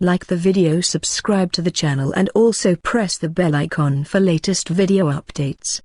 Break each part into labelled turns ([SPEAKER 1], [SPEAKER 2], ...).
[SPEAKER 1] Like the video, subscribe to the channel and also press the bell icon for latest video updates.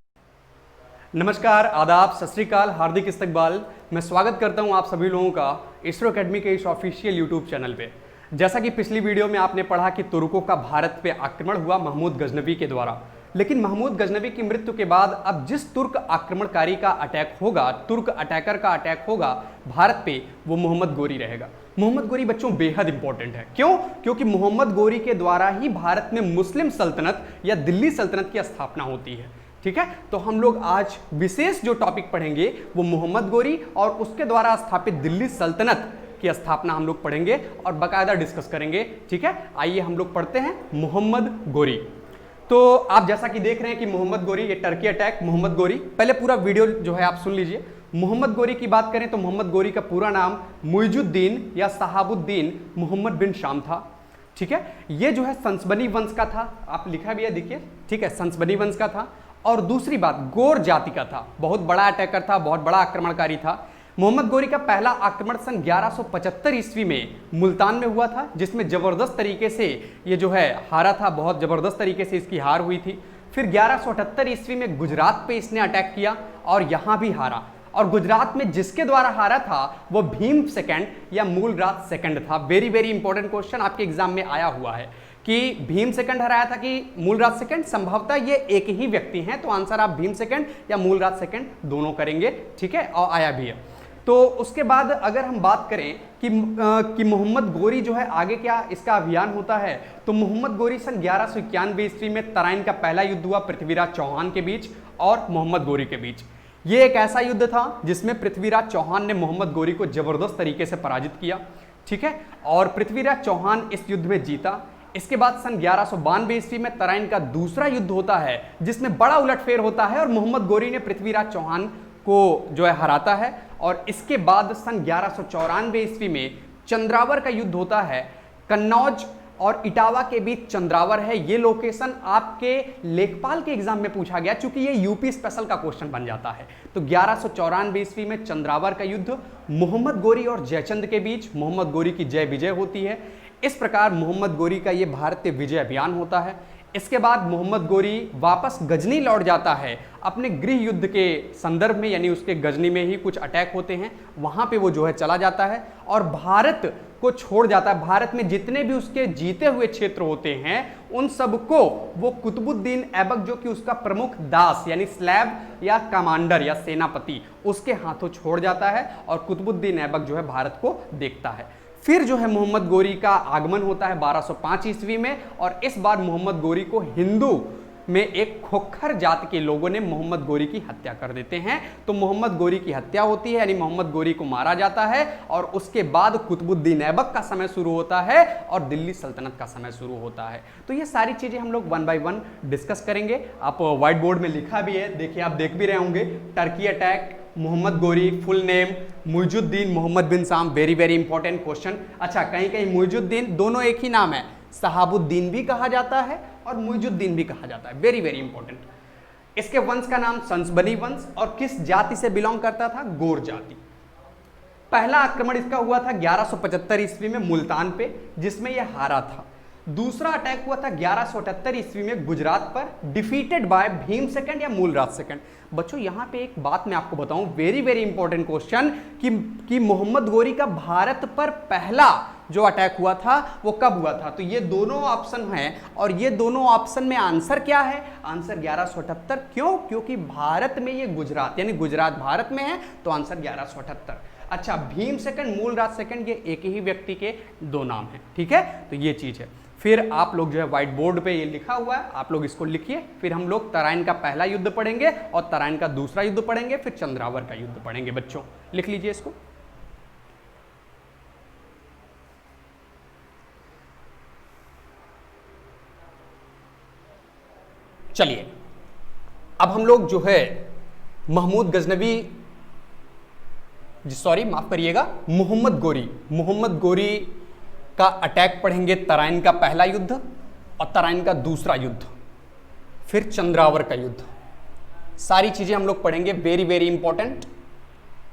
[SPEAKER 2] नमस्कार, आदाब, सत श्री अकाल, हार्दिक इस्तकबाल। मैं स्वागत करता हूं आप सभी लोगों का इसरो एकेडमी के इस ऑफिशियल यूट्यूब चैनल पे। जैसा कि पिछली वीडियो में आपने पढ़ा कि तुर्कों का भारत पे आक्रमण हुआ महमूद गजनवी के द्वारा, लेकिन महमूद गजनवी की मृत्यु के बाद अब जिस तुर्क आक्रमणकारी का अटैक होगा, तुर्क अटैकर का अटैक होगा भारत पे, वो मोहम्मद गोरी रहेगा। मोहम्मद गोरी बच्चों बेहद इंपॉर्टेंट है। क्यों? क्योंकि मोहम्मद गोरी के द्वारा ही भारत में मुस्लिम सल्तनत या दिल्ली सल्तनत की स्थापना होती है। ठीक है, तो हम लोग आज विशेष जो टॉपिक पढ़ेंगे वो मोहम्मद गोरी और उसके द्वारा स्थापित दिल्ली सल्तनत की स्थापना हम लोग पढ़ेंगे और बाकायदा डिस्कस करेंगे। ठीक है, आइए हम लोग पढ़ते हैं मोहम्मद गोरी। तो आप जैसा कि देख रहे हैं कि मोहम्मद गोरी, ये टर्की अटैक, मोहम्मद गोरी। पहले पूरा वीडियो जो है आप सुन लीजिए। मोहम्मद गोरी की बात करें तो मोहम्मद गोरी का पूरा नाम मुइजुद्दीन या सहाबुद्दीन मोहम्मद बिन शाम था। ठीक है, ये जो है संसबनी वंश का था, आप लिखा भी है देखिए। ठीक है, संसबनी वंश का था। और दूसरी बात, गोर जाति का था। बहुत बड़ा अटैकर था, बहुत बड़ा आक्रमणकारी था। मोहम्मद गोरी का पहला आक्रमण सन 1175 ईस्वी में मुल्तान में हुआ था, जिसमें जबरदस्त तरीके से ये जो है हारा था, बहुत जबरदस्त तरीके से इसकी हार हुई थी। फिर 1178 ईस्वी में गुजरात पे इसने अटैक किया और यहां भी हारा। और गुजरात में जिसके द्वारा हारा था वो भीम सेकंड या मूलराज सेकंड था। वेरी वेरी इंपॉर्टेंट क्वेश्चन आपके एग्जाम में आया हुआ है कि भीम सेकंड हराया था कि मूलराज सेकंड। संभवतः ये एक ही व्यक्ति हैं, तो आंसर आप भीम सेकंड या मूलराज सेकंड दोनों करेंगे। ठीक है, और आया भी है। तो उसके बाद अगर हम बात करें कि मोहम्मद गोरी जो है आगे क्या इसका अभियान होता है, तो मोहम्मद गोरी सन 1191 ईस्वी में तराइन का पहला युद्ध हुआ पृथ्वीराज चौहान के बीच और मोहम्मद गोरी के बीच। ये एक ऐसा युद्ध था जिसमें पृथ्वीराज चौहान ने मोहम्मद गोरी को जबरदस्त तरीके से पराजित किया। ठीक है, और पृथ्वीराज चौहान इस युद्ध में जीता। इसके बाद सन 1192 ईस्वी में तराइन का दूसरा युद्ध होता है जिसमें बड़ा उलटफेर होता है और मोहम्मद गोरी ने पृथ्वीराज चौहान को जो है हराता है। और इसके बाद सन 1194 ईस्वी में चंद्रावर का युद्ध होता है। कन्नौज और इटावा के बीच चंद्रावर है। ये लोकेशन आपके लेखपाल के एग्जाम में पूछा गया, चूंकि ये यूपी स्पेशल का क्वेश्चन बन जाता है। तो 1194 ईस्वी में चंद्रावर का युद्ध मोहम्मद गोरी और जयचंद के बीच, मोहम्मद गोरी की जय विजय होती है। इस प्रकार मोहम्मद गोरी का ये भारतीय विजय अभियान होता है। इसके बाद मोहम्मद गोरी वापस गजनी लौट जाता है अपने गृह युद्ध के संदर्भ में, यानी उसके गजनी में ही कुछ अटैक होते हैं, वहां पे वो जो है चला जाता है और भारत को छोड़ जाता है। भारत में जितने भी उसके जीते हुए क्षेत्र होते हैं उन सबको वो कुतुबुद्दीन ऐबक, जो कि उसका प्रमुख दास यानी स्लैब या कमांडर या सेनापति, उसके हाथों छोड़ जाता है और कुतुबुद्दीन ऐबक जो है भारत को देखता है। फिर जो है मोहम्मद गोरी का आगमन होता है 1205 ईस्वी में और इस बार मोहम्मद गोरी को हिंदू में एक खोखर जाति के लोगों ने मोहम्मद गोरी की हत्या कर देते हैं। तो मोहम्मद गोरी की हत्या होती है, यानी मोहम्मद गोरी को मारा जाता है और उसके बाद कुतुबुद्दीन ऐबक का समय शुरू होता है और दिल्ली सल्तनत का समय शुरू होता है। तो ये सारी चीजें हम लोग वन बाय वन डिस्कस करेंगे। आप व्हाइट बोर्ड में लिखा भी है, देखिए, आप देख भी रहे होंगे। Turkey attack, Mohammad Ghori, full name Muizuddin Mohammad बिन शाम। Very very important question. अच्छा, कहीं कहीं मुइजुद्दीन दोनों एक ही नाम है, सहाबुद्दीन भी कहा जाता है और मुइजुद्दीन भी कहा जाता है। Very very important. इसके वंश का नाम संसबनी वंश और किस जाति से बिलोंग करता था? गोर जाति। पहला आक्रमण इसका हुआ था 1175 ईस्वी में मुल्तान पे, जिसमें यह हारा था। दूसरा अटैक हुआ था 1178 ईस्वी में गुजरात पर, डिफीटेड बाय भीम सेकंड या मूलराज सेकंड। बच्चों यहां पे एक बात मैं आपको बताऊं, वेरी वेरी इंपॉर्टेंट क्वेश्चन, कि मोहम्मद गोरी का भारत पर पहला जो अटैक हुआ था वो कब हुआ था? तो ये दोनों ऑप्शन हैं और ये दोनों ऑप्शन में आंसर क्या है? आंसर 1178। क्यों? क्योंकि भारत में ये गुजरात, यानी गुजरात भारत में है, तो आंसर 1178। अच्छा, भीम सेकंड, मूलराज सेकंड, ये एक ही व्यक्ति के दो नाम हैं। ठीक है, तो ये चीज है। फिर आप लोग जो है व्हाइट बोर्ड पे ये लिखा हुआ है, आप लोग इसको लिखिए। फिर हम लोग तराइन का पहला युद्ध पढ़ेंगे और तराइन का दूसरा युद्ध पढ़ेंगे, फिर चंद्रावर का युद्ध पढ़ेंगे। बच्चों लिख लीजिए इसको। चलिए, अब हम लोग जो है महमूद गजनवी, सॉरी माफ करिएगा, मोहम्मद गोरी का अटैक पढ़ेंगे। तराइन का पहला युद्ध और तराइन का दूसरा युद्ध, फिर चंद्रावर का युद्ध, सारी चीजें हम लोग पढ़ेंगे। Very very important.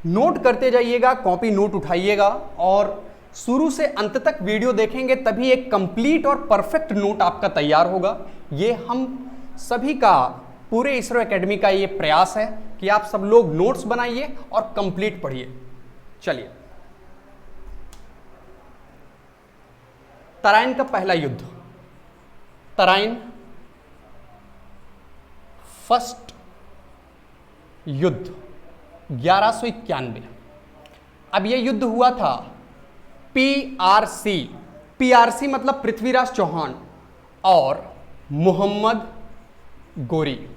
[SPEAKER 2] नोट करते जाइएगा, कॉपी नोट उठाइएगा और शुरू से अंत तक वीडियो देखेंगे तभी एक कंप्लीट और परफेक्ट नोट आपका तैयार होगा। ये हम सभी का, पूरे इसरो एकेडमी का ये प्रयास है कि आप सब लोग नोट्स बनाइए और कंप्लीट पढ़िए। चलिए, तराइन का पहला युद्ध, तराइन फर्स्ट युद्ध 1191। अब यह युद्ध हुआ था पीआरसी, पीआरसी मतलब पृथ्वीराज चौहान और मोहम्मद गोरी,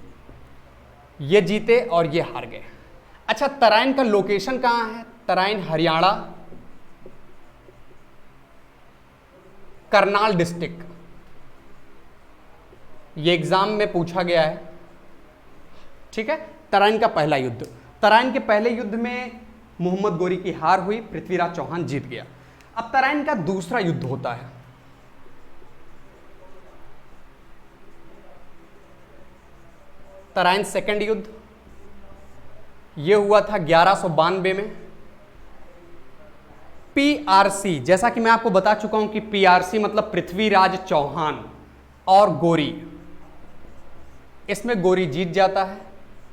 [SPEAKER 2] ये जीते और ये हार गए। अच्छा, तराइन का लोकेशन कहां है? तराइन हरियाणा, करनाल डिस्ट्रिक्ट। ये एग्जाम में पूछा गया है, ठीक है। तराइन का पहला युद्ध, तराइन के पहले युद्ध में मोहम्मद गोरी की हार हुई, पृथ्वीराज चौहान जीत गया। अब तराइन का दूसरा युद्ध होता है, तराइन सेकंड युद्ध। यह हुआ था 1192 में। पीआरसी, जैसा कि मैं आपको बता चुका हूं कि पीआरसी मतलब पृथ्वीराज चौहान और गोरी, इसमें गोरी जीत जाता है,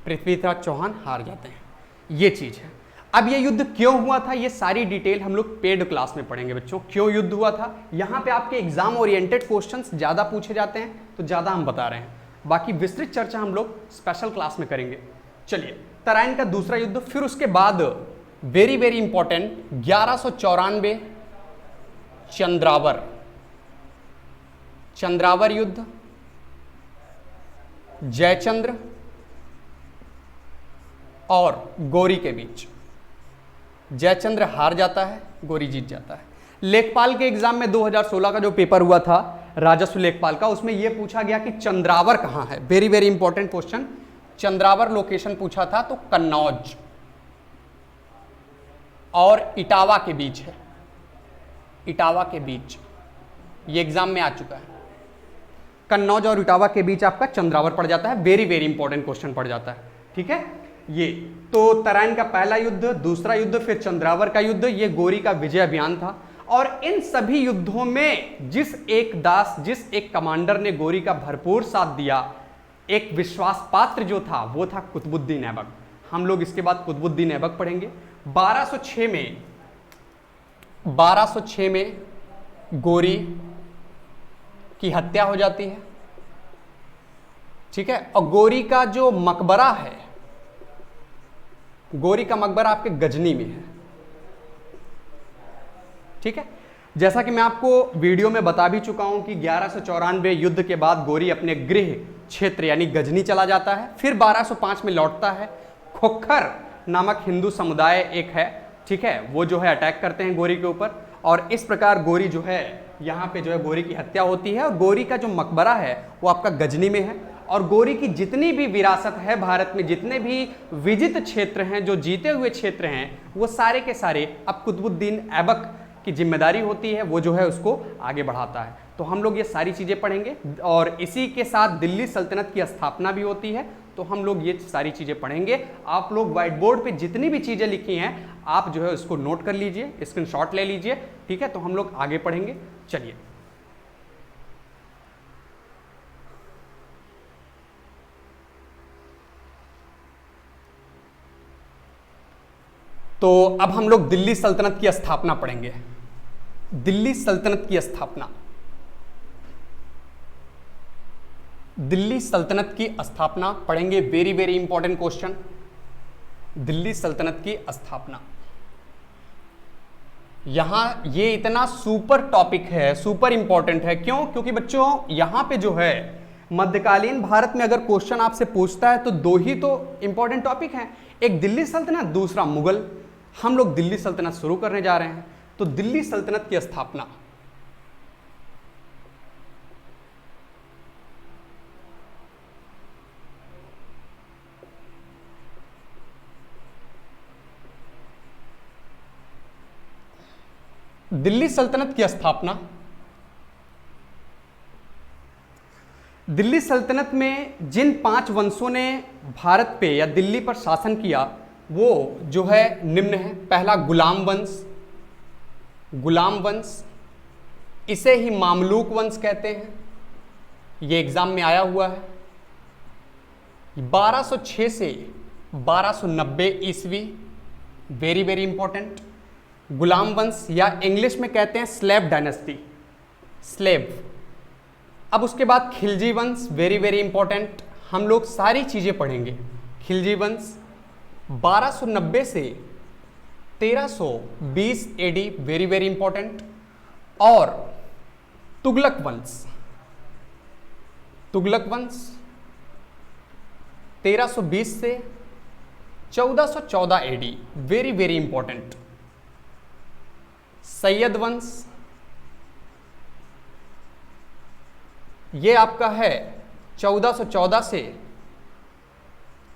[SPEAKER 2] पृथ्वीराज चौहान हार जाते हैं, ये चीज है। अब ये युद्ध क्यों हुआ था, ये सारी डिटेल हम लोग पेड क्लास में पढ़ेंगे बच्चों। क्यों युद्ध हुआ था, यहां पे आपके एग्जाम ओरिएंटेड क्वेश्चंस ज्यादा पूछे जाते हैं तो ज्यादा हम बता रहे हैं, बाकी विस्तृत चर्चा हम लोग स्पेशल क्लास में करेंगे। चलिए, तराइन का दूसरा युद्ध, फिर उसके बाद वेरी वेरी इंपॉर्टेंट 1194 चंद्रावर, चंद्रावर युद्ध, जयचंद्र और गोरी के बीच। जयचंद्र हार जाता है, गोरी जीत जाता है। लेखपाल के एग्जाम में 2016 का जो पेपर हुआ था राजस्व लेखपाल का, उसमें यह पूछा गया कि चंद्रावर कहां है। वेरी वेरी इंपॉर्टेंट क्वेश्चन, चंद्रावर लोकेशन पूछा था तो कन्नौज और इटावा के बीच है, इटावा के बीच, ये एग्जाम में आ चुका है। कन्नौज और इटावा के बीच आपका चंद्रावर पड़ जाता है, वेरी वेरी इंपॉर्टेंट क्वेश्चन पड़ जाता है, ठीक है। ये तो तराइन का पहला युद्ध, दूसरा युद्ध, फिर चंद्रावर का युद्ध, ये गोरी का विजय अभियान था। और इन सभी युद्धों में जिस एक कमांडर ने गोरी का भरपूर साथ दिया, एक विश्वास पात्र जो था, वो था कुतुबुद्दीन ऐबक। हम लोग इसके बाद कुतुबुद्दीन ऐबक पढ़ेंगे। 1206 में गोरी की हत्या हो जाती है, ठीक है। और गोरी का जो मकबरा है, गोरी का मकबरा आपके गजनी में है, ठीक है। जैसा कि मैं आपको वीडियो में बता भी चुका हूं कि 1194 युद्ध के बाद गोरी अपने गृह क्षेत्र यानी गजनी चला जाता है, फिर 1205 में लौटता है। खोखर नामक हिंदू समुदाय एक है, ठीक है, वो जो है अटैक करते हैं गोरी के ऊपर, और इस प्रकार गोरी जो है यहाँ पे जो है गोरी की हत्या होती है। और गोरी का जो मकबरा है वो आपका गजनी में है। और गोरी की जितनी भी विरासत है भारत में, जितने भी विजित क्षेत्र हैं, जो जीते हुए क्षेत्र हैं, वो सारे के सारे अब कुतुबुद्दीन ऐबक की जिम्मेदारी होती है, वो जो है उसको आगे बढ़ाता है। तो हम लोग ये सारी चीज़ें पढ़ेंगे और इसी के साथ दिल्ली सल्तनत की स्थापना भी होती है, तो हम लोग ये सारी चीज़ें पढ़ेंगे। आप लोग व्हाइट बोर्ड पे जितनी भी चीज़ें लिखी हैं आप जो है उसको नोट कर लीजिए, स्क्रीनशॉट ले लीजिए, ठीक है। तो हम लोग आगे पढ़ेंगे। चलिए, तो अब हम लोग दिल्ली सल्तनत की स्थापना पढ़ेंगे। दिल्ली सल्तनत की स्थापना, दिल्ली सल्तनत की स्थापना पढ़ेंगे। Very very important question, Delhi सल्तनत की स्थापना। यहां ये इतना सुपर टॉपिक है, सुपर इंपॉर्टेंट है। क्यों? क्योंकि बच्चों यहां पे जो है मध्यकालीन भारत में अगर क्वेश्चन आपसे पूछता है तो दो ही तो इंपॉर्टेंट टॉपिक हैं, एक दिल्ली सल्तनत, दूसरा मुगल। हम लोग दिल्ली सल्तनत शुरू करने जा रहे हैं। तो दिल्ली सल्तनत की स्थापना, दिल्ली सल्तनत की स्थापना, दिल्ली सल्तनत में जिन 5 वंशों ने भारत पे या दिल्ली पर शासन किया वो जो है निम्न है। पहला गुलाम वंश, गुलाम वंश, इसे ही मामलूक वंश कहते हैं। ये एग्जाम में आया हुआ है। 1206 से 1290 ईस्वी, वेरी वेरी इंपॉर्टेंट। गुलाम वंश या इंग्लिश में कहते हैं स्लेव डायनेस्टी, स्लेव। अब उसके बाद खिलजी वंश, वेरी वेरी इंपॉर्टेंट। हम लोग सारी चीजें पढ़ेंगे। खिलजी वंश 1290 से 1320 एडी, वेरी वेरी इंपॉर्टेंट। और तुगलक वंश, तुगलक वंश 1320 से 1414 AD, very very important. Sayyid वंश, ये आपका है 1414 से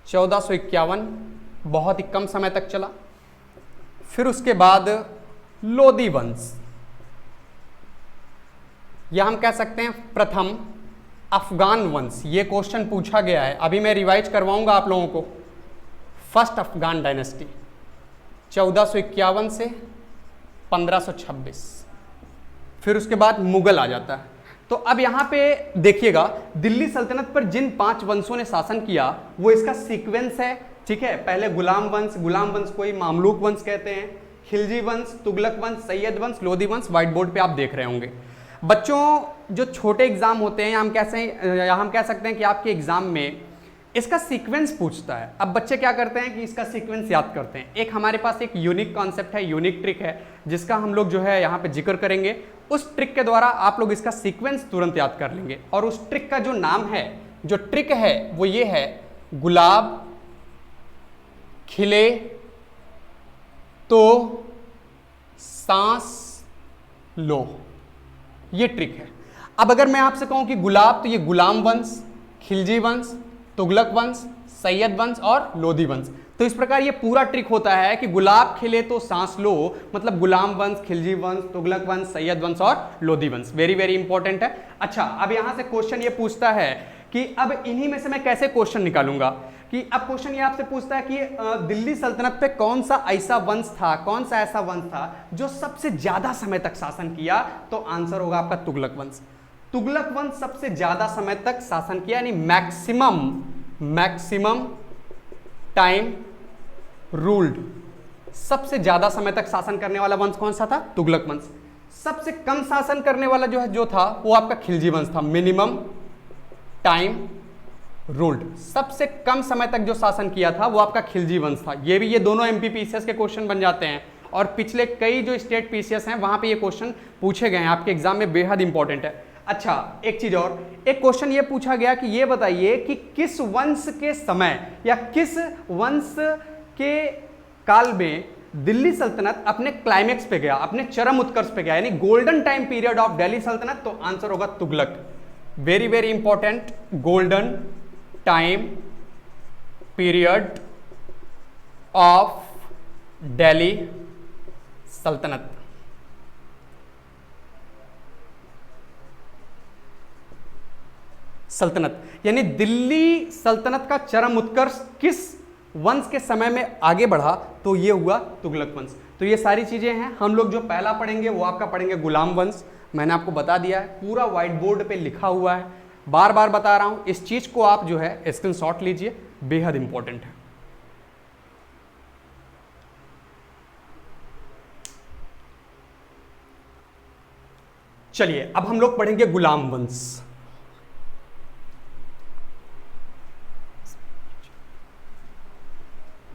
[SPEAKER 2] 1451, बहुत ही कम समय तक चला। फिर उसके बाद लोदी वंश, या हम कह सकते हैं प्रथम अफगान वंश। ये क्वेश्चन पूछा गया है, अभी मैं रिवाइज करवाऊंगा आप लोगों को। फर्स्ट अफगान डायनेस्टी 1451 से 1526, फिर उसके बाद मुगल आ जाता है। तो अब यहाँ पे देखिएगा, दिल्ली सल्तनत पर जिन 5 वंशों ने शासन किया वो इसका सीक्वेंस है, ठीक है। पहले गुलाम वंश, गुलाम वंश को ही मामलूक वंश कहते हैं, खिलजी वंश, तुगलक वंश, सैयद वंश, लोदी वंश। व्हाइट बोर्ड पे आप देख रहे होंगे। बच्चों जो छोटे एग्जाम होते हैं, या हम कह सकते हैं कि आपके एग्जाम में इसका सीक्वेंस पूछता है। अब बच्चे क्या करते हैं कि इसका सीक्वेंस याद करते हैं। एक हमारे पास एक यूनिक कॉन्सेप्ट है, यूनिक ट्रिक है, जिसका हम लोग जो है यहाँ पे जिक्र करेंगे। उस ट्रिक के द्वारा आप लोग इसका सीक्वेंस तुरंत याद कर लेंगे। और उस ट्रिक का जो नाम है, जो ट्रिक है, वो ये है, गुलाब खिले तो सांस लो, ये ट्रिक है। अब अगर मैं आपसे कहूं कि गुलाब, तो ये गुलाम वंश, खिलजी वंश, तुगलक वंश, सैयद वंश और लोदी वंश। तो इस प्रकार ये पूरा ट्रिक होता है कि गुलाब खिले तो सांस लो, मतलब गुलाम वंश, खिलजी वंश, तुगलक वंश, सैयद वंश और लोदी वंश। वेरी वेरी इंपॉर्टेंट है। अच्छा, अब यहां से क्वेश्चन ये पूछता है कि अब इन्हीं में से मैं कैसे क्वेश्चन निकालूंगा। कि अब क्वेश्चन ये आपसे पूछता है कि दिल्ली सल्तनत पे कौन सा ऐसा वंश था, कौन सा ऐसा वंश था जो सबसे ज्यादा समय तक शासन किया। तो आंसर होगा आपका तुगलक वंश। तुगलक वंश सबसे ज्यादा समय तक शासन किया, यानी मैक्सिमम टाइम रूल्ड। सबसे ज्यादा समय तक शासन करने वाला वंश कौन सा था? तुगलक वंश। सबसे कम शासन करने वाला जो था वो आपका खिलजी वंश था। मिनिमम टाइम रूल्ड, सबसे कम समय तक जो शासन किया था वो आपका खिलजी वंश था। ये दोनों एमपीपीसीएस के क्वेश्चन बन जाते हैं, और पिछले कई जो स्टेट पीसीएस हैं वहां पे ये क्वेश्चन पूछे गए हैं, आपके एग्जाम में बेहद इंपॉर्टेंट है। अच्छा, एक चीज और, एक क्वेश्चन ये पूछा गया कि ये बताइए कि किस वंश के समय या किस वंश के काल में दिल्ली सल्तनत अपने क्लाइमेक्स पे गया, अपने चरम उत्कर्ष पे गया, यानी golden time period of Delhi सल्तनत। तो आंसर होगा Tughlaq. Very very important, golden time period of Delhi सल्तनत। यानी दिल्ली सल्तनत का चरम उत्कर्ष किस वंश के समय में आगे बढ़ा, तो ये हुआ तुगलक वंश। तो ये सारी चीजें हैं। हम लोग जो पहला पढ़ेंगे वो आपका पढ़ेंगे गुलाम वंश। मैंने आपको बता दिया है, पूरा व्हाइट बोर्ड पे लिखा हुआ है, बार बार बता रहा हूं। इस चीज को आप जो है स्क्रीनशॉट लीजिए, बेहद इंपॉर्टेंट है। चलिए अब हम लोग पढ़ेंगे गुलाम वंश।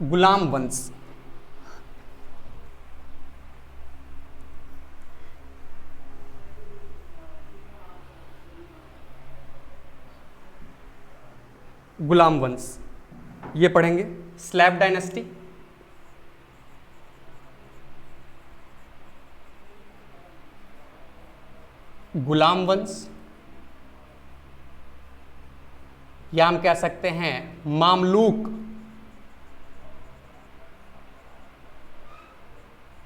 [SPEAKER 2] गुलाम वंश, गुलाम वंश ये पढ़ेंगे। स्लेव डायनेस्टी, गुलाम वंश, या हम कह सकते हैं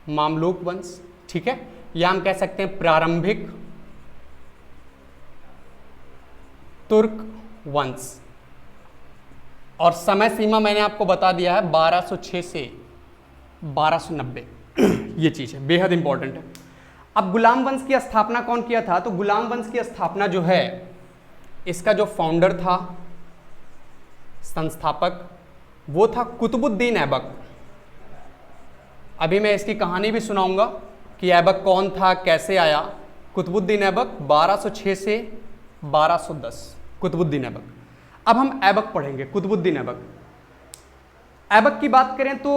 [SPEAKER 2] मामलूक वंश, ठीक है। या हम कह सकते हैं प्रारंभिक तुर्क वंश। और समय सीमा मैंने आपको बता दिया है 1206 से 1290। ये चीज है, बेहद इंपॉर्टेंट है। अब गुलाम वंश की स्थापना कौन किया था? तो गुलाम वंश की स्थापना जो है, इसका जो फाउंडर था, संस्थापक, वो था कुतुबुद्दीन ऐबक। अभी मैं इसकी कहानी भी सुनाऊंगा कि ऐबक कौन था, कैसे आया। कुतुबुद्दीन ऐबक 1206 से 1210, कुतुबुद्दीन ऐबक। अब हम ऐबक पढ़ेंगे, कुतुबुद्दीन ऐबक। ऐबक की बात करें तो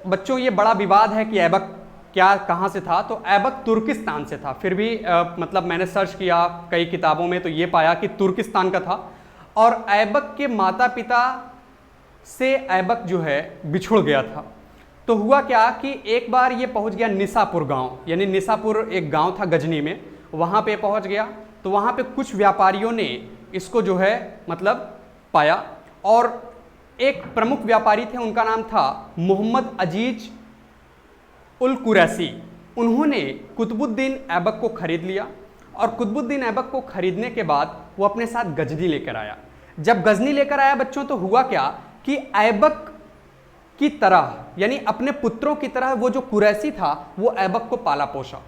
[SPEAKER 2] बच्चों ये बड़ा विवाद है कि ऐबक क्या कहाँ से था। तो ऐबक तुर्किस्तान से था। फिर भी मतलब मैंने सर्च किया कई किताबों में तो ये पाया कि तुर्किस्तान का था। और ऐबक के माता पिता से ऐबक जो है बिछुड़ गया था। तो हुआ क्या कि एक बार ये पहुंच गया निसापुर गांव, यानी निसापुर एक गांव था गजनी में, वहां पे पहुंच गया। तो वहां पे कुछ व्यापारियों ने इसको जो है मतलब पाया, और एक प्रमुख व्यापारी थे, उनका नाम था मोहम्मद अजीज उल कुरैशी। उन्होंने कुतुबुद्दीन ऐबक को खरीद लिया, और कुतुबुद्दीन ऐबक को खरीदने के बाद वो अपने साथ गजनी लेकर आया। जब गजनी लेकर आया बच्चों, तो हुआ क्या कि ऐबक की तरह, यानी अपने पुत्रों की तरह, वो जो कुरैशी था वो ऐबक को पाला पोसा।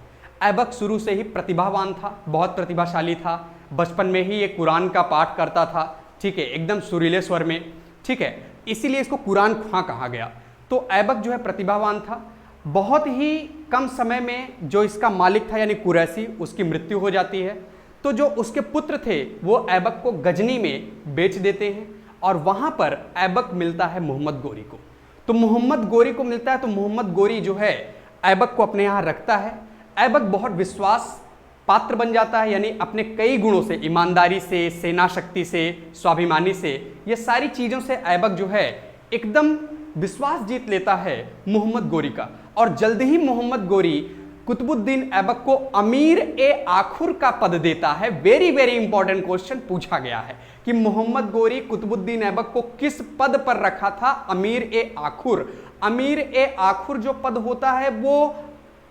[SPEAKER 2] ऐबक शुरू से ही प्रतिभावान था, बहुत प्रतिभाशाली था। बचपन में ही ये कुरान का पाठ करता था, ठीक है, एकदम सुरीले स्वर में, ठीक है, इसीलिए इसको कुरान ख्वां कहा गया। तो ऐबक जो है प्रतिभावान था। बहुत ही कम समय में जो इसका मालिक था यानी कुरैशी, उसकी मृत्यु हो जाती है। तो जो उसके पुत्र थे वो ऐबक को गजनी में बेच देते हैं, और वहां पर ऐबक मिलता है मोहम्मद गोरी को। तो मोहम्मद गोरी को मिलता है, तो मोहम्मद गोरी जो है ऐबक को अपने यहाँ रखता है। ऐबक बहुत विश्वास पात्र बन जाता है, यानी अपने कई गुणों से, ईमानदारी से, सेना शक्ति से, स्वाभिमानी से, ये सारी चीज़ों से ऐबक जो है एकदम विश्वास जीत लेता है मोहम्मद गोरी का। और जल्द ही मोहम्मद गोरी कुतुबुद्दीन ऐबक को अमीर ए आखुर का पद देता है। वेरी वेरी इंपॉर्टेंट क्वेश्चन पूछा गया है कि मोहम्मद गोरी कुतुबुद्दीन ऐबक को किस पद पर रखा था? अमीर ए आखुर। अमीर ए आखुर जो पद होता है वो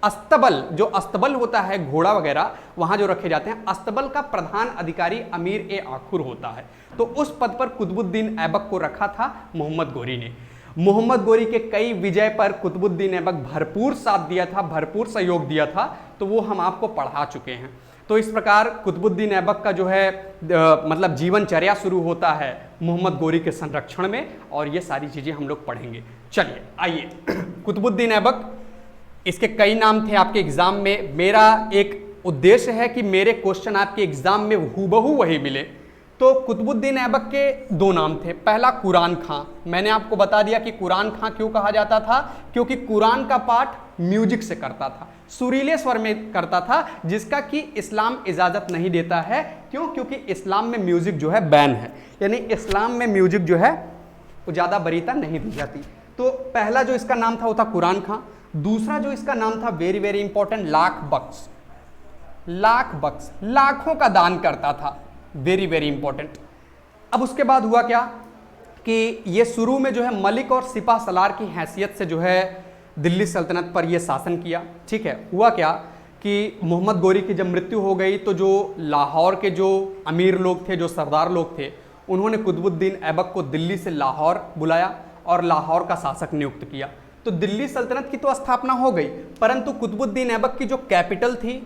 [SPEAKER 2] अस्तबल, जो अस्तबल होता है घोड़ा वगैरह वहां जो रखे जाते हैं, अस्तबल का प्रधान अधिकारी अमीर ए आखुर होता है। तो उस पद पर कुतुबुद्दीन ऐबक को रखा था मोहम्मद गोरी ने। मोहम्मद गोरी के कई विजय पर कुतुबुद्दीन ऐबक भरपूर साथ दिया था, भरपूर सहयोग दिया था, तो वो हम आपको पढ़ा चुके हैं। तो इस प्रकार कुतुबुद्दीन ऐबक का जो है मतलब जीवनचर्या शुरू होता है मोहम्मद गोरी के संरक्षण में, और ये सारी चीजें हम लोग पढ़ेंगे। चलिए आइए, कुतुबुद्दीन ऐबक, इसके कई नाम थे आपके एग्जाम में। मेरा एक उद्देश्य है कि मेरे क्वेश्चन आपके एग्जाम में हूबहू वही मिले। तो कुतुबुद्दीन ऐबक के दो नाम थे। पहला कुरान खां। मैंने आपको बता दिया कि कुरान खां क्यों कहा जाता था, क्योंकि कुरान का पाठ म्यूजिक से करता था, सुरीले स्वर में करता था, जिसका कि इस्लाम इजाजत नहीं देता है। क्यों? क्योंकि इस्लाम में म्यूजिक जो है बैन है, यानी इस्लाम में म्यूजिक जो है ज्यादा वरीयता नहीं दी जाती। तो पहला जो इसका नाम था वो था कुरान खां। दूसरा जो इसका नाम था, वेरी वेरी इंपॉर्टेंट, लाख बख्श। लाख बख्श, लाखों का दान करता था, वेरी वेरी इंपॉर्टेंट। अब उसके बाद हुआ क्या कि ये शुरू में जो है मलिक और सिपा सलार की हैसियत से जो है दिल्ली सल्तनत पर ये शासन किया, ठीक है। हुआ क्या कि मोहम्मद गोरी की जब मृत्यु हो गई तो जो लाहौर के जो अमीर लोग थे, जो सरदार लोग थे, उन्होंने कुतुबुद्दीन ऐबक को दिल्ली से लाहौर बुलाया और लाहौर का शासक नियुक्त किया। तो दिल्ली सल्तनत की तो स्थापना हो गई, परंतु कुतुबुद्दीन ऐबक की जो कैपिटल थी,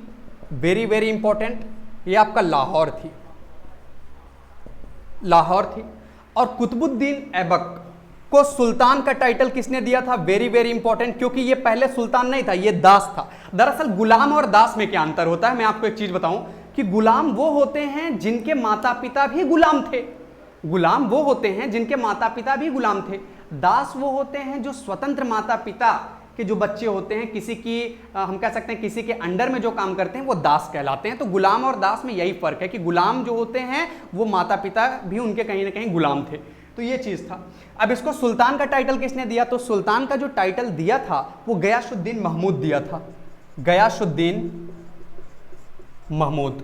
[SPEAKER 2] वेरी वेरी इंपॉर्टेंट, ये आपका लाहौर थी, लाहौर थी। और कुतुबुद्दीन ऐबक को सुल्तान का टाइटल किसने दिया था? वेरी वेरी इंपॉर्टेंट, क्योंकि ये पहले सुल्तान नहीं था, ये दास था। दरअसल गुलाम और दास में क्या अंतर होता है, मैं आपको एक चीज बताऊं कि गुलाम वो होते हैं जिनके माता पिता भी गुलाम थे। गुलाम वो होते हैं जिनके माता पिता भी गुलाम थे। दास वो होते हैं जो स्वतंत्र माता पिता के जो बच्चे होते हैं, किसी की हम कह सकते हैं किसी के अंडर में जो काम करते हैं, वो दास कहलाते हैं। तो गुलाम और दास में यही फर्क है कि गुलाम जो होते हैं वो माता पिता भी उनके कहीं ना कहीं गुलाम थे। तो ये चीज था। अब इसको सुल्तान का टाइटल किसने दिया? तो सुल्तान का जो टाइटल दिया था वो गयासुद्दीन महमूद दिया था। गयासुद्दीन महमूद,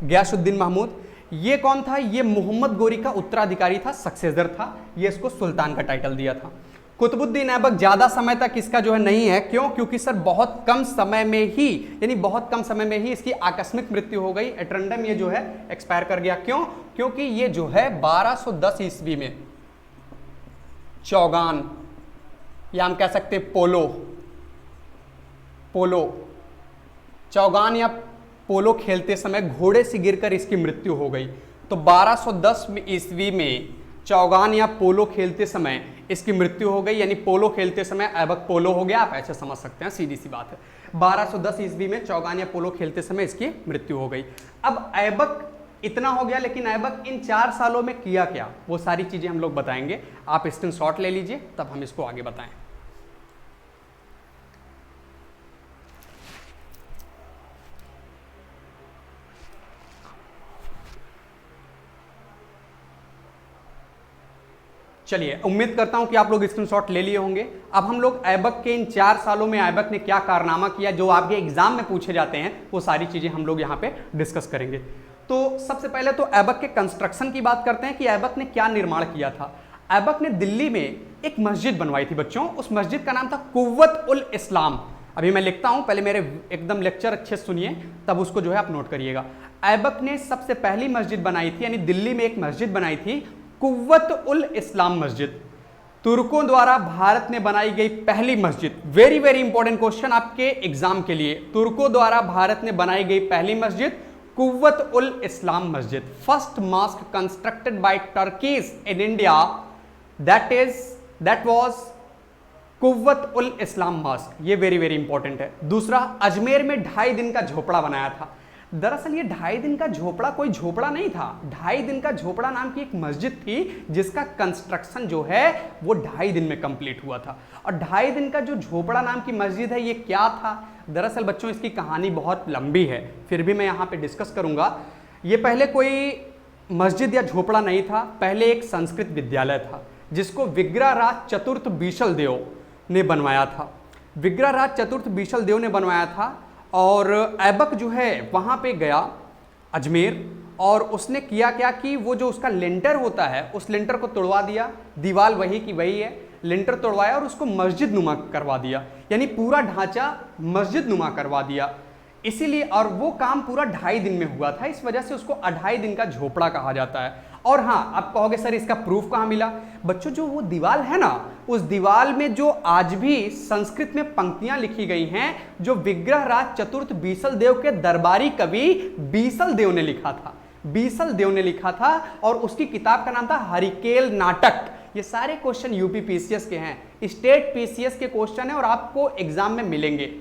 [SPEAKER 2] गयासुद्दीन महमूद। ये कौन था? ये मोहम्मद गोरी का उत्तराधिकारी था, सक्सेसर था। ये इसको सुल्तान का टाइटल दिया था। कुतुबुद्दीन ऐबक ज्यादा समय तक इसका जो है नहीं है। क्यों? क्योंकि सर बहुत कम समय में ही, यानी बहुत कम समय में ही इसकी आकस्मिक मृत्यु हो गई। एट्रंडम ये जो है एक्सपायर कर गया। क्यों? क्योंकि ये जो है 1210 ईस्वी में चौगान, या हम कह सकते पोलो, पोलो चौगान या पोलो खेलते समय घोड़े से गिरकर इसकी मृत्यु हो गई। तो 1210 ईस्वी में चौगान या पोलो खेलते समय इसकी मृत्यु हो गई, यानी पोलो खेलते समय ऐबक पोलो हो गया, आप ऐसे समझ सकते हैं, सीधी सी बात है। 1210 ईस्वी में चौगान या पोलो खेलते समय इसकी मृत्यु हो गई। अब ऐबक इतना हो गया, लेकिन ऐबक इन 4 सालों में किया क्या, वो सारी चीजें हम लोग बताएंगे। आप स्क्रीनशॉट ले लीजिए, तब हम इसको आगे बताएं। चलिए, उम्मीद करता हूं कि आप लोग स्क्रीनशॉट ले लिए होंगे। अब हम लोग ऐबक के इन 4 सालों में ऐबक ने क्या कारनामा किया, जो आपके एग्जाम में पूछे जाते हैं, वो सारी चीजें हम लोग यहाँ पे डिस्कस करेंगे। तो सबसे पहले तो ऐबक के कंस्ट्रक्शन की बात करते हैं कि ऐबक ने क्या निर्माण किया था। ऐबक ने दिल्ली में एक मस्जिद बनवाई थी बच्चों, उस मस्जिद का नाम था कुव्वत उल इस्लाम। अभी मैं लिखता हूं, पहले मेरे एकदम लेक्चर अच्छे से सुनिए, तब उसको जो है आप नोट करिएगा। ऐबक ने सबसे पहली मस्जिद बनाई थी, यानी दिल्ली में एक मस्जिद बनाई थी, कुव्वत उल इस्लाम मस्जिद। तुर्कों द्वारा भारत में बनाई गई पहली मस्जिद। वेरी वेरी इंपॉर्टेंट क्वेश्चन आपके एग्जाम के लिए। तुर्कों द्वारा भारत में बनाई गई पहली मस्जिद कुव्वत उल इस्लाम मस्जिद। First mosque constructed by Turkeys in India, that was Quwwat ul Islam mosque. ये वेरी वेरी इंपॉर्टेंट है। दूसरा, अजमेर में 2.5 दिन का झोपड़ा बनाया था। दरअसल ये 2.5 दिन का झोपड़ा कोई झोपड़ा नहीं था, 2.5 दिन का झोपड़ा नाम की एक मस्जिद थी, जिसका कंस्ट्रक्शन जो है वो 2.5 दिन में कंप्लीट हुआ था। और 2.5 दिन का जो झोपड़ा नाम की मस्जिद है, ये क्या था? दरअसल बच्चों इसकी कहानी बहुत लंबी है, फिर भी मैं यहाँ पे डिस्कस करूंगा। ये पहले कोई मस्जिद या झोपड़ा नहीं था, पहले एक संस्कृत विद्यालय था, जिसको विग्रहराज चतुर्थ बीसलदेव ने बनवाया था। विग्रहराज चतुर्थ बीसलदेव ने बनवाया था। और ऐबक जो है वहाँ पे गया अजमेर, और उसने किया क्या कि वो जो उसका लेंटर होता है, उस लेंटर को तोड़वा दिया। दीवार वही की वही है, लेंटर तोड़वाया और उसको मस्जिद नुमा करवा दिया, यानी पूरा ढांचा मस्जिद नुमा करवा दिया। इसीलिए, और वो काम पूरा 2.5 दिन में हुआ था, इस वजह से उसको 2.5 दिन का झोपड़ा कहा जाता है। और हाँ, आप कहोगे सर इसका प्रूफ कहाँ मिला? बच्चों, जो वो दीवार है ना, उस दीवार में जो आज भी संस्कृत में पंक्तियां लिखी गई हैं, जो विग्रहराज चतुर्थ बीसलदेव के दरबारी कवि बीसलदेव ने लिखा था, बीसलदेव ने लिखा था, और उसकी किताब का नाम था हरिकेल नाटक। ये सारे क्वेश्चन यूपी पीसीएस के हैं, स्टेट पीसीएस के क्वेश्चन है और आपको एग्जाम में मिलेंगे।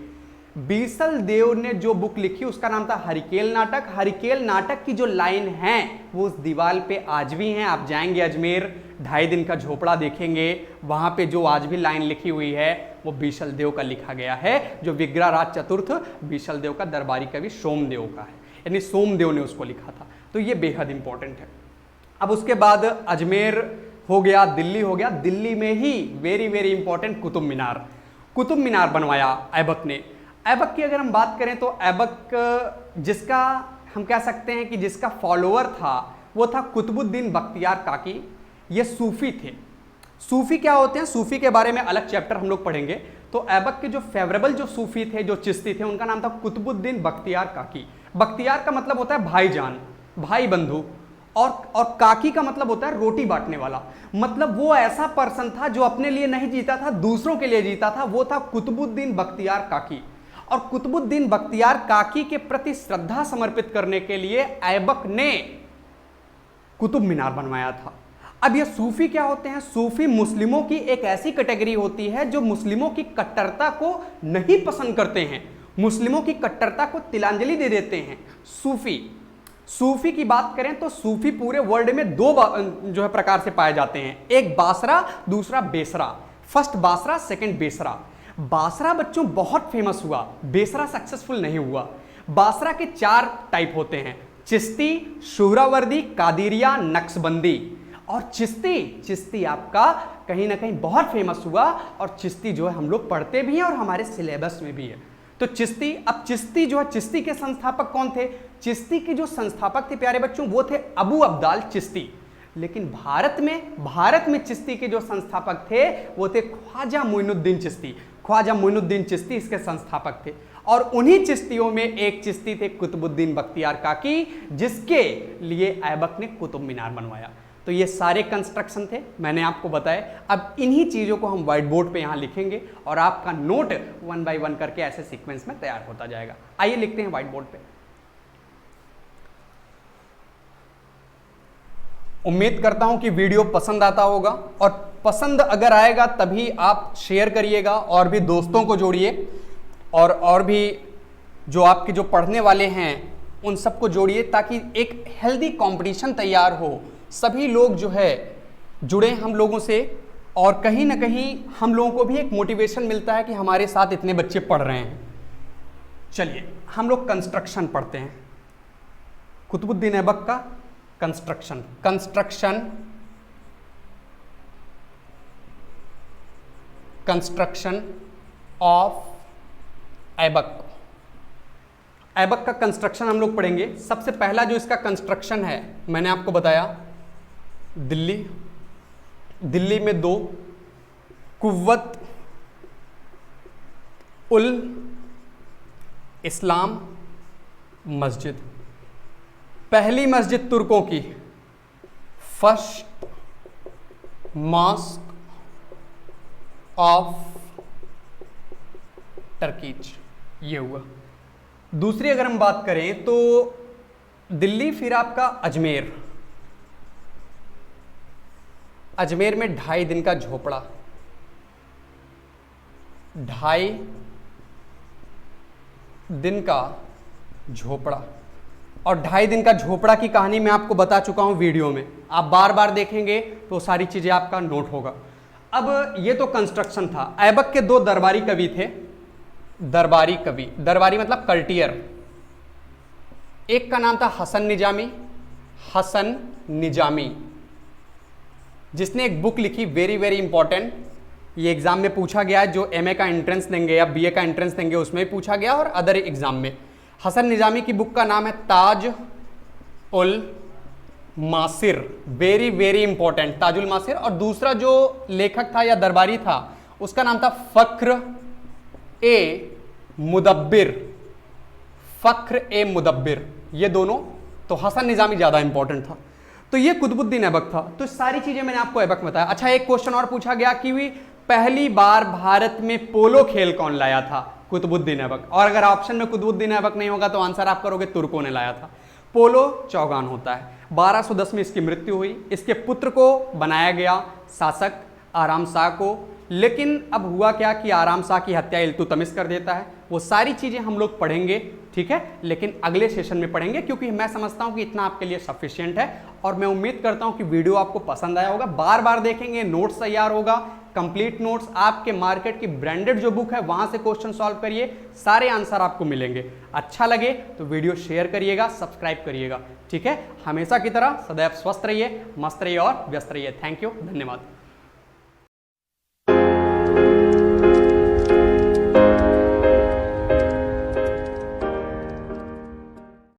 [SPEAKER 2] बीसलदेव ने जो बुक लिखी उसका नाम था हरिकेल नाटक। हरिकेल नाटक की जो लाइन है वो उस दीवार पे आज भी हैं। आप जाएंगे अजमेर, 2.5 दिन का झोपड़ा देखेंगे, वहां पे जो आज भी लाइन लिखी हुई है वो बीसलदेव का लिखा गया है, जो विग्रहराज चतुर्थ बीसलदेव का दरबारी कवि सोमदेव का है, यानी सोमदेव ने उसको लिखा था। तो ये बेहद इंपॉर्टेंट है। अब उसके बाद अजमेर हो गया, दिल्ली हो गया। दिल्ली में ही very very important Qutub Minar, Qutub Minar बनवाया ऐबक ने। ऐबक की अगर हम बात करें तो ऐबक, जिसका हम कह सकते हैं कि जिसका फॉलोअर था वो था कुतुबुद्दीन बख्तियार काकी। ये सूफी थे। सूफी क्या होते हैं, सूफी के बारे में अलग चैप्टर हम लोग पढ़ेंगे। तो ऐबक के जो फेवरेबल जो सूफी थे, जो चिश्ती थे, उनका नाम था कुतुबुद्दीन बख्तियार काकी। बख्तियार का मतलब होता है भाईजान, भाई बंधु, और काकी का मतलब होता है रोटी बांटने वाला। मतलब वो ऐसा पर्सन था जो अपने लिए नहीं जीता था, दूसरों के लिए जीता था। वो था कुतुबुद्दीन बख्तियार काकी। और कुतुबुद्दीन बख्तियार काकी के प्रति श्रद्धा समर्पित करने के लिए ऐबक ने कुतुब मीनार बनवाया था। अब ये सूफी क्या होते हैं? सूफी मुस्लिमों की एक ऐसी कैटेगरी होती है जो मुस्लिमों की कट्टरता को नहीं पसंद करते हैं, मुस्लिमों की कट्टरता को तिलांजलि दे देते हैं। सूफी, सूफी की बात करें तो सूफी पूरे वर्ल्ड में 2 जो है प्रकार से पाए जाते हैं, एक बासरा, दूसरा बेसरा। फर्स्ट बासरा, सेकंड बेसरा। बासरा बच्चों बहुत फेमस हुआ, बेसरा सक्सेसफुल नहीं हुआ। बासरा के 4 टाइप होते हैं, चिश्ती, शुहरावर्दी, कादिरिया, नक्शबंदी। और चिश्ती आपका कहीं ना कहीं बहुत फेमस हुआ, और चिश्ती जो है हम लोग पढ़ते भी हैं और हमारे सिलेबस में भी है। तो चिश्ती, अब चिश्ती जो है, चिश्ती के संस्थापक कौन थे? चिश्ती के जो संस्थापक थे प्यारे बच्चों, वो थे अबू अब्दाल चिश्ती। लेकिन भारत में चिश्ती के जो संस्थापक थे वो थे ख्वाजा मोइनुद्दीन चिश्ती। ख्वाजा मोइनुद्दीन चिश्ती इसके संस्थापक थे। और उन्हीं चिश्तियों में एक चिश्ती थे कुतुबुद्दीन बख्तियार काकी, जिसके लिए ऐबक ने कुतुब मीनार बनवाया। तो ये सारे कंस्ट्रक्शन थे, मैंने आपको बताए। अब इन्हीं चीज़ों को हम व्हाइट बोर्ड पे यहाँ लिखेंगे और आपका नोट 1 बाय 1 करके ऐसे सीक्वेंस में तैयार होता जाएगा। आइए लिखते हैं व्हाइट बोर्ड पे। उम्मीद करता हूं कि वीडियो पसंद आता होगा, और पसंद अगर आएगा तभी आप शेयर करिएगा और भी दोस्तों को जोड़िए, और भी जो आपके जो पढ़ने वाले हैं उन सबको जोड़िए, ताकि एक हेल्दी कंपटीशन तैयार हो। सभी लोग जो है जुड़े हम लोगों से, और कहीं ना कहीं हम लोगों को भी एक मोटिवेशन मिलता है कि हमारे साथ इतने बच्चे पढ़ रहे हैं। चलिए हम लोग कंस्ट्रक्शन पढ़ते हैं, कुतुबुद्दीन ऐबक का कंस्ट्रक्शन ऑफ ऐबक। ऐबक का कंस्ट्रक्शन हम लोग पढ़ेंगे। सबसे पहला जो इसका कंस्ट्रक्शन है, मैंने आपको बताया दिल्ली में 2 कुव्वत उल इस्लाम मस्जिद। पहली मस्जिद तुर्कों की, फर्स्ट मॉस्क ऑफ टर्कीज, ये हुआ। दूसरी अगर हम बात करें तो दिल्ली, फिर आपका अजमेर में 2.5 दिन का झोपड़ा, 2.5 दिन का झोपड़ा। और 2.5 दिन का झोपड़ा की कहानी मैं आपको बता चुका हूं वीडियो में, आप बार बार देखेंगे तो सारी चीजें आपका नोट होगा। अब ये तो कंस्ट्रक्शन था। ऐबक के 2 दरबारी कवि थे, दरबारी मतलब कल्टियर। एक का नाम था हसन निजामी, जिसने एक बुक लिखी, वेरी वेरी इंपॉर्टेंट, ये एग्जाम में पूछा गया है, जो एमए का एंट्रेंस देंगे या बीए का एंट्रेंस देंगे उसमें पूछा गया, और अदर एग्जाम में। हसन निजामी की बुक का नाम है Taj ul Maasir, very very important, Tajul Maasir. और दूसरा जो लेखक था या दरबारी था उसका नाम था फख्र ए मुदब्बिर। ये दोनों, तो हसन निजामी ज्यादा इंपॉर्टेंट था। तो ये कुतुबुद्दीन ऐबक था। तो सारी चीजें मैंने आपको ऐबक में बताया। अच्छा, एक क्वेश्चन और पूछा गया कि पहली बार भारत में पोलो खेल कौन लाया था? कुतुबुद्दीन ऐबक। और अगर ऑप्शन में कुतुबुद्दीन ऐबक नहीं होगा तो आंसर आप करोगे तुर्कों ने लाया था। पोलो चौगान होता है। 1210 में इसकी मृत्यु हुई। इसके पुत्र को बनाया गया शासक आराम शाह को, लेकिन अब हुआ क्या कि आराम शाह की हत्या इल्तुतमिश कर देता है। वो सारी चीजें हम लोग पढ़ेंगे, ठीक है, लेकिन अगले सेशन में पढ़ेंगे, क्योंकि मैं समझता हूं कि इतना आपके लिए सफिशिएंट है। और मैं उम्मीद करता हूं कि वीडियो आपको पसंद आया होगा। बार बार देखेंगे, नोट्स तैयार होगा, कंप्लीट नोट्स। आपके मार्केट की ब्रांडेड जो बुक है वहां से क्वेश्चन सॉल्व करिए, सारे आंसर आपको मिलेंगे। अच्छा लगे तो वीडियो शेयर करिएगा, सब्सक्राइब करिएगा, ठीक है। हमेशा की तरह सदैव स्वस्थ रहिए, मस्त रहिए और व्यस्त रहिए। थैंक यू, धन्यवाद।